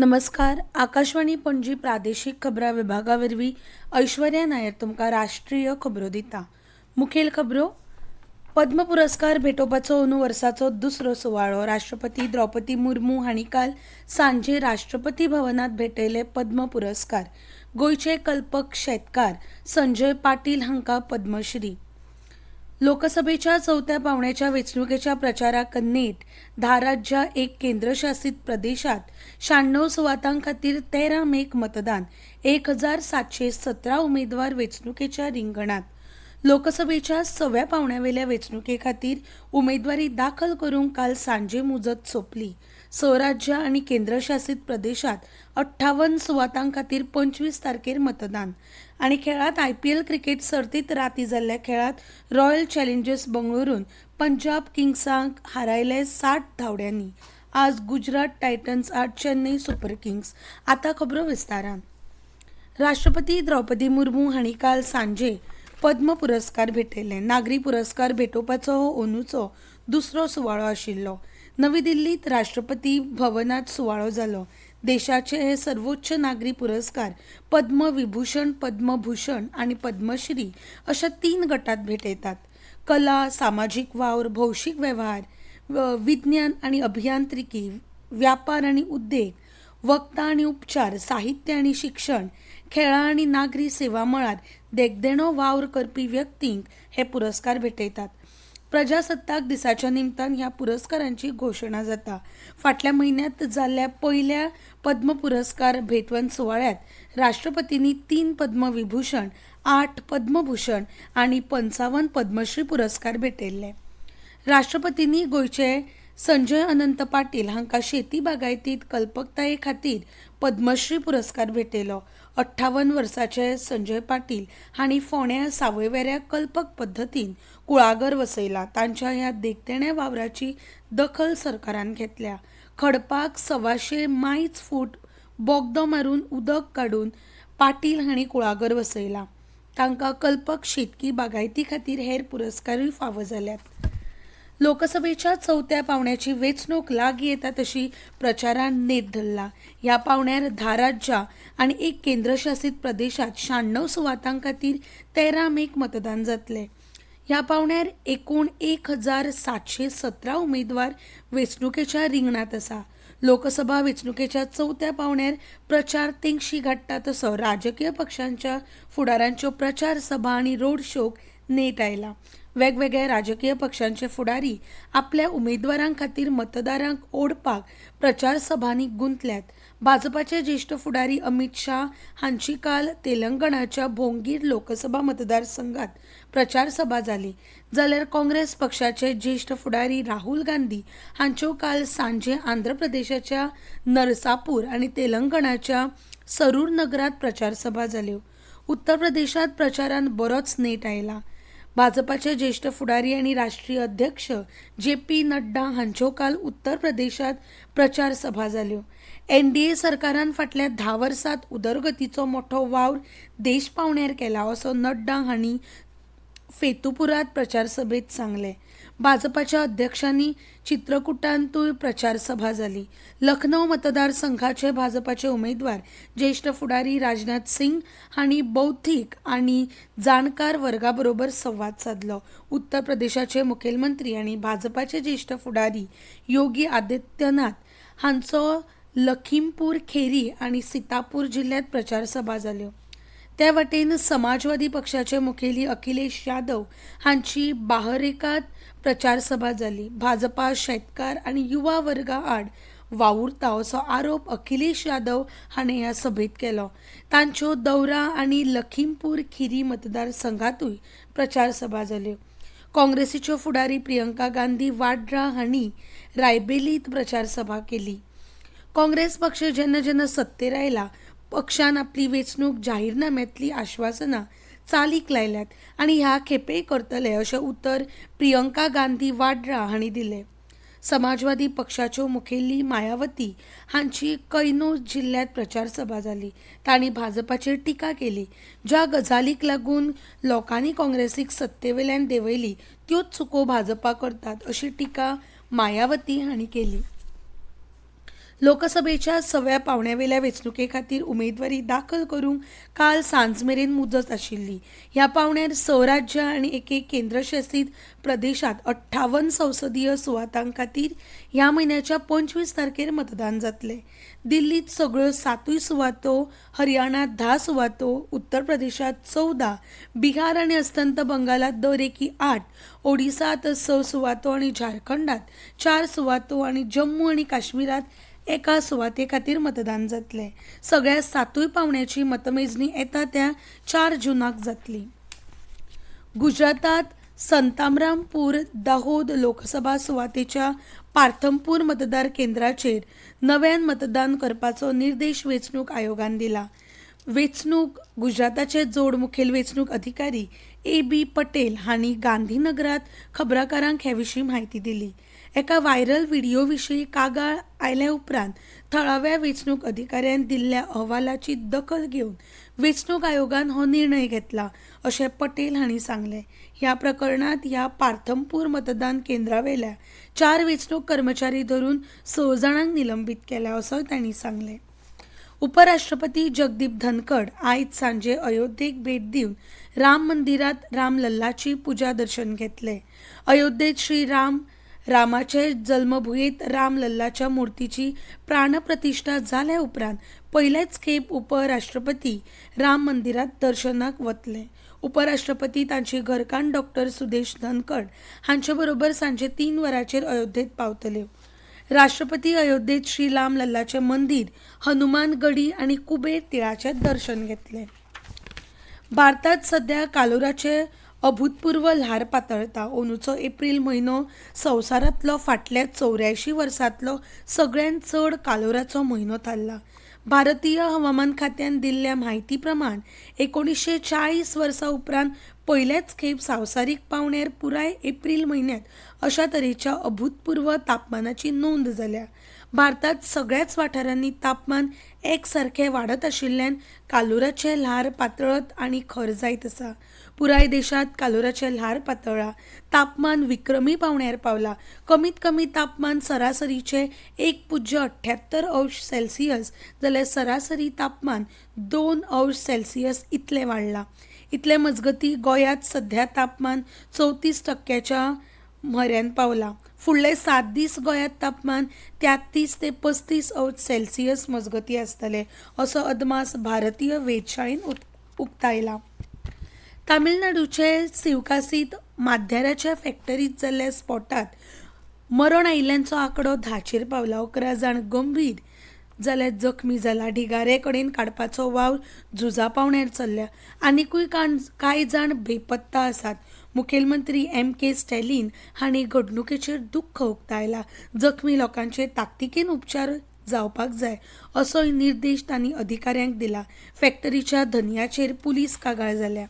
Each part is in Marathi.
नमस्कार. आकाशवाणी पणजी प्रादेशीक खबरां विभागावरवीं ऐश्वर्या नायर तुमकां राष्ट्रीय खबरो दिता. मुखेल खबरो. पद्म पुरस्कार भेटोवपाचो अंदू वर्साचो दुसरो सुवाळो. राष्ट्रपती द्रौपदी मुर्मू हांणी काल सांजे राष्ट्रपती भवनात भेटयले पद्म पुरस्कार. गोंयचे कल्पक शेतकार संजय पाटील हांकां पद्मश्री. लोकसभेच्या चवथ्या पांवड्याच्या वेंचणुकेच्या प्रचाराक नेट 10 राज्यां एक केंद्रशासित प्रदेशात 96 सुवातां खातीर 13 मेक मतदान. 1717 उमेदवार वेंचणुकेच्या रिंगणात. लोकसभेच्या 6व्या पांवड्यावेल्या वेंचणुके खातीर उमेदवारी दाखल करूंक काल सांजे मुजत सोंपली. 6 राज्यां आनी केंद्रशासित प्रदेशात 58 सुवातां खातीर 25 तारखेर मतदान. आनी खेळांत IPL क्रिकेट सर्तीत रातीं जाल्ल्या खेळांत रॉयल चॅलेंजर्स बंगळुरून पंजाब किंग्सांक हारयले 60 धांवड्यांनी. आज गुजरात टायटन्स आड चेन्नई सुपर किंग्स. आतां खबरो विस्तारान. राष्ट्रपती द्रौपदी मुर्मू हांणी काल सांजे पद्म पुरस्कार भेटयले. नागरी पुरस्कार भेटोवपाचो हो अंदूचो दुसरो सुवाळो आशिल्लो. नवी दिल्लीत राष्ट्रपती भवनात सुवाळो जालो. देशाचे हे सर्वोच्च नागरी पुरस्कार पद्म विभूषण, पद्मभूषण आणि पद्मश्री अशा 3 गटांत भेटयतात. कला, सामाजिक वावर, भौशीक वेव्हार, विज्ञान आणि अभियांत्रिकी, व्यापार आणि उद्देग, वखदां आणि उपचार, साहित्य आणि शिक्षण, खेळां आणि नागरी सेवा मळार देखदेणो वावर करपी व्यक्तींक हे पुरस्कार भेटयतात. प्रजासत्ताक दिसाच्या निमतान ह्या पुरस्कारांची घोशणा जाता. फाटल्या म्हयन्यांत जाल्ल्या पयल्या पद्म पुरस्कार भेटवण सुवाळ्यात राष्ट्रपतींनी 3 पद्म विभूषण, 8 पद्मभूषण आणि 55 पद्मश्री पुरस्कार भेटयले. राष्ट्रपतींनी गोंयचे संजय अनंत पाटील हांकां शेती बागायतीत कल्पकताये खातीर पद्मश्री पुरस्कार भेटयलो. 58 वर्साचे संजय पाटील हांणी फोंड्या सावयवेऱ्या कल्पक पद्दतीन कुळागर वसयला. तांच्या ह्या देखदेण्या वावराची दखल सरकारान घेतल्या. खडपाक 125 मायज फूट बोगदो मारून उदक काडून पाटील हांणी कुळागर वसयला. तांकां कल्पक शेतकी बागायती खातीर हेर पुरस्कारूय फावो जाल्यात. लोकसभेच्या चवथ्या पांवड्याची वेंचणूक लागीं येता तशी प्रचारान नेट धरला. ह्या पांवड्यार 10 राज्यां आनी एक केंद्रशासित प्रदेशात 96 सुवातां खातीर 13 मेक मतदान जातले. ह्या पांवड्यार एकूण 1717 उमेदवार वेंचणुकेच्या रिंगणात आसा. लोकसभा वेंचणुकेच्या चवथ्या पांवड्यार प्रचार तेंगशी घाट्टा तसो राजकीय पक्षांच्या फुडाऱ्यांच्यो प्रचार सभा आनी रोड शोक नेट आयला. वेगवेगळ्या राजकीय पक्षांचे फुडारी आपल्या उमेदवारां खातीर मतदारांक ओडपाक प्रचार सभांनी गुंतल्यात. भाजपाचे ज्येष्ठ फुडारी अमित शाह हांची काल तेलंगणाच्या भोंगीर लोकसभा मतदारसंघात प्रचार सभा जाली. जाल्यार काँग्रेस पक्षाचे ज्येष्ठ फुडारी राहुल गांधी हांच्यो काल सांजे आंध्र प्रदेशाच्या नरसापूर आनी तेलंगणाच्या सरूर नगरात प्रचार सभा जाल्यो. उत्तर प्रदेशात प्रचारान बरोच नेट आयला. भाजपाचे ज्येष्ठ फुडारी आनी राष्ट्रीय अध्यक्ष JP नड्डा हांच्यो काल उत्तर प्रदेशात प्रचार सभा जाल्यो. NDA सरकारान फाटल्या 10 वर्सांत उदरगतीचो मोठो वावर देश पावण्यार केला असो नड्डा हांणी फेतुपुरात प्रचार सभेत सांगले. भाजपाच्या अध्यक्षांनी चित्रकुटांतूय प्रचार सभा जाली. लखनौ मतदारसंघाचे भाजपाचे उमेदवार ज्येष्ठ फुडारी राजनाथ सिंग हांणी बौद्धीक आनी जाणकार वर्गा बरोबर संवाद साधलो. उत्तर प्रदेशाचे मुखेलमंत्री आनी भाजपाचे ज्येष्ठ फुडारी योगी आदित्यनाथ हांचो लखीमपूर खेरी आनी सीतापूर जिल्ह्यात प्रचार सभा जाल्यो. त्या वटेन समाजवादी पक्षाचे मुखेली अखिलेश यादव हांची बाहरेकात प्रचार सभा जाली. भाजपा शेतकार आनी युवा वर्गा आड वावुरता असो आरोप अखिलेश यादव हाणें ह्या सभेत केलो. तांच्यो दौरा आनी लखीमपूर खिरी मतदारसंघातूय प्रचार सभा जाल्यो. काँग्रेसीच्यो फुडारी प्रियंका गांधी वाड्रा हांणी रायबेलीत प्रचार सभा केली. काँग्रेस पक्ष जेन्ना जेन्ना सत्तेर आयला पक्षान आपली वेंचणूक जाहीरनाम्यांतली आश्वासनां चालीक लायल्यात आनी ह्या खेपेय करतले अशें उतर प्रियंका गांधी वाड्रा हांणी दिलें. समाजवादी पक्षाच्यो मुखेली मायावती हांची कैनूर जिल्ह्यात प्रचार सभा जाली. तांणी भाजपाचेर टिका केली. ज्या गजालीक लागून लोकांनी काँग्रेसीक सत्तेवेल्यान देंवयली त्योच चुको भाजपा करतात अशी टिका मायावती हांणी केली. लोकसभेच्या 6व्या पावण्यावेल्या वेंचणुके खातीर उमेदवारी दाखल करूंक काल सांज मेरेन मुदत आशिल्ली. ह्या पावण्यार 6 राज्यां आनी एक केंद्रशासीत प्रदेशात 58 संसदीय सुवातां खातीर ह्या म्हयन्याच्या 25 तारखेर मतदान जातलें. दिल्लीत सगळ्यो 7 सुवातो, हरियाणात 10 सुवातो, उत्तर प्रदेशात 14, बिहार आनी अस्तंत बंगालात दर एकी 8, ओडिसात 6 सुवातो आनी झारखंडात 4 सुवातो आनी जम्मू आनी काश्मीरात एका सुवाते खातीर मतदान जातलें. सगळ्या 7 पावण्याची मतमेजणी येता त्या 4 जूनाक जातली. गुजरातात संतरामपूर दाहोद लोकसभा सुवातेच्या पार्थमपूर मतदार केंद्राचेर नव्यान मतदान करपाचो निर्देश वेंचणूक आयोगान दिला. गुजराताचे जोड मुखेल वेंचणूक अधिकारी A.B. पटेल हांणी गांधीनगरात खबराकारांक हे विशीं म्हायती दिली. एका व्हायरल व्हिडिओ विशीं कागाळ आयल्या उपरांत थळाव्या वेंचणूक अधिकाऱ्यान दिल्ल्या अहवालाची दखल घेवन वेंचणूक आयोगान हो निर्णय घेतला अशें पटेल हांणी सांगलें. ह्या प्रकरणात ह्या पार्थमपूर मतदान केंद्रावेल्या 4 वेंचणूक कर्मचारी धरून 6 जाणांक निलंबीत केल्या असोय तांणी सांगलें. उपराष्ट्रपती जगदीप धनखड आयज सांजे अयोध्येक भेट दिवन राम मंदिरात रामलल्लाची पुजा दर्शन घेतले. अयोध्येत रामाचे जल्मभुयेंत रामलल्लाच्या मुर्तीची प्राणप्रतिष्ठा जाल्या उपरांत पयलेच खेप उपराष्ट्रपती राम मंदिरात दर्शनाक वतले. उपराष्ट्रपती तांची घरकान्न डॉ. सुदेश धनखड हांचे बरोबर सांजे 3 वरांचेर अयोध्येत पावतले. राष्ट्रपती अयोध्येत राम लल्लाचे मंदिर, हनुमान गडी आनी कुबेर तिळाचे दर्शन घेतले. भारतात सध्या कालोराचे अभूतपूर्व ल्हार पातळटा. अंदूचो एप्रील म्हयनो संवसारांतलो फाटल्या 84 वर्सांतलो सगळ्यांत चड कालोराचो म्हयनो थारला. भारतीय हवामान खात्यान दिल्ल्या म्हायती प्रमाण 1940 वर्सां उपरांत पयलेच खेप संवसारीक पावण्यार पुराय एप्रील म्हयन्यांत अशा तरेच्या अभूतपूर्व तापमानाची नोंद जाल्या. भारतात सगळ्याच वाठारांनी तापमान एकसारखें वाडत आशिल्ल्यान कालोराचे ल्हार पातळत आनी खर जायत आसा. पुराय देशात कालोराचे ल्हार पातळ्ळा. तापमान विक्रमी पावण्यार पावला. कमीत कमी तापमान सरासरीचे 1.78 अंश सेल्सियस जाल्यार सरासरी तापमान 2 अंश सेल्सियस इतलें वाडलां. इतले मजगतीं गोंयांत सध्या तापमान 34% म्हऱ्यान पावलां. फुडले 7 दीस गोंयांत तापमान 33 ते 35 अंश सेल्सियस मजगतीं आसतले असो अदमास भारतीय वेधशाळेन उक्तायला. तामिळनाडूचे शिवकासीत माध्याराच्या फॅक्टरीत जाल्ल्या स्फोटात मरण आयिल्ल्यांचो आंकडो 10चेर पावला. 11 जाण गंभीर जाल्यार जखमी जाला. ढिगारे कडेन काडपाचो वावर झुजा पावण्यार चल्ल्या. आनीकूय कांय जाण बेपत्ता आसात. मुखेलमंत्री M.K. स्टॅलिन हांणी घडणुकेचेर दुख्ख उक्तायला. जखमी लोकांचेर ताकतिकेन उपचार जावपाक जाय असोय निर्देश तांणी अधिकाऱ्यांक दिला. फॅक्टरीच्या धन्याचेर पुलीस कागाळ जाल्या.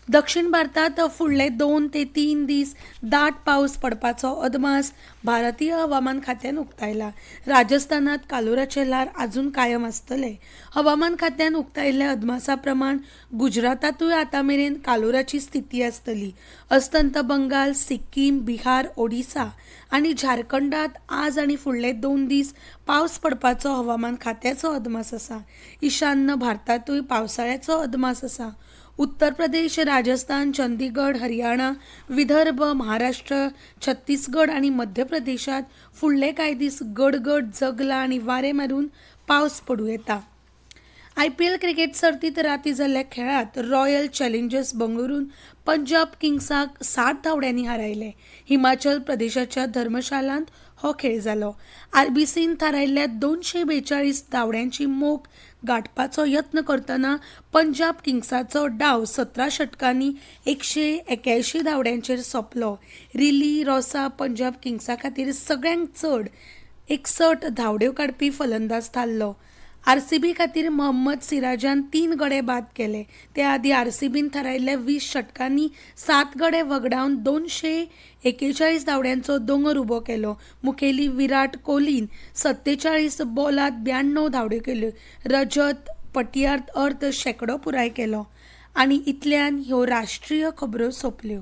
दक्षिण भारतात फुडले 2 ते 3 दीस दाट पावस पडपाचो अदमास भारतीय हवामान खात्यान उक्तायला. राजस्थानात कालोराचे ल्हार आजून कायम आसतले. हवामान खात्यान उक्तायल्ल्या अदमासा प्रमाण गुजरातातूय आतां मेरेन कालोराची स्थिती आसतली. अस्तंत बंगाल, सिक्कीम, बिहार, ओडिसा आनी झारखंडात आज आनी फुडले 2 दीस पावस पडपाचो हवामान खात्याचो अदमास आसा. ईशान्य भारतातूय पावसाळ्याचो अदमास आसा. उत्तर प्रदेश, राजस्थान, चंदीगड, हरियाणा, विदर्भ, महाराष्ट्र, छत्तीसगड आनी मध्य प्रदेशात फुडले कांय दीस गडगड जगला आनी वारे मारून पावस पडूं येता. IPL क्रिकेट सर्तीत रातीं जाल्ल्या खेळात रॉयल चॅलेंजर्स बंगळुरून पंजाब किंग्साक 7 धांवड्यांनी हारयले. हिमाचल प्रदेशाच्या धर्मशालांत हो खेळ जालो. RBCन थारायल्ल्या 242 धांवड्यांची मोख गाठपाचो यत्न करतना पंजाब किंग्साचो डाव 17 षटकांनी 181 धांवड्यांचेर सोंपलो. रिली रॉसा पंजाब किंग्सा खातीर सगळ्यांत चड 61 धांवड्यो काडपी फलंदाज थारलो. RCB खातीर मोहम्मद सिराजान 3 गडे बाद केले. ते आदी RCBन थारायल्ल्या 20 षटकांनी 7 गडे वगडावन 241 धांवड्यांचो दोंगर उबो केलो. मुखेली विराट कोहलीन 47 बॉलात 92 धांवड्यो केल्यो. रजत पटियात अर्द शेकडो पुराय केलो. आनी इतल्यान ह्यो राष्ट्रीय खबरो सोंपल्यो.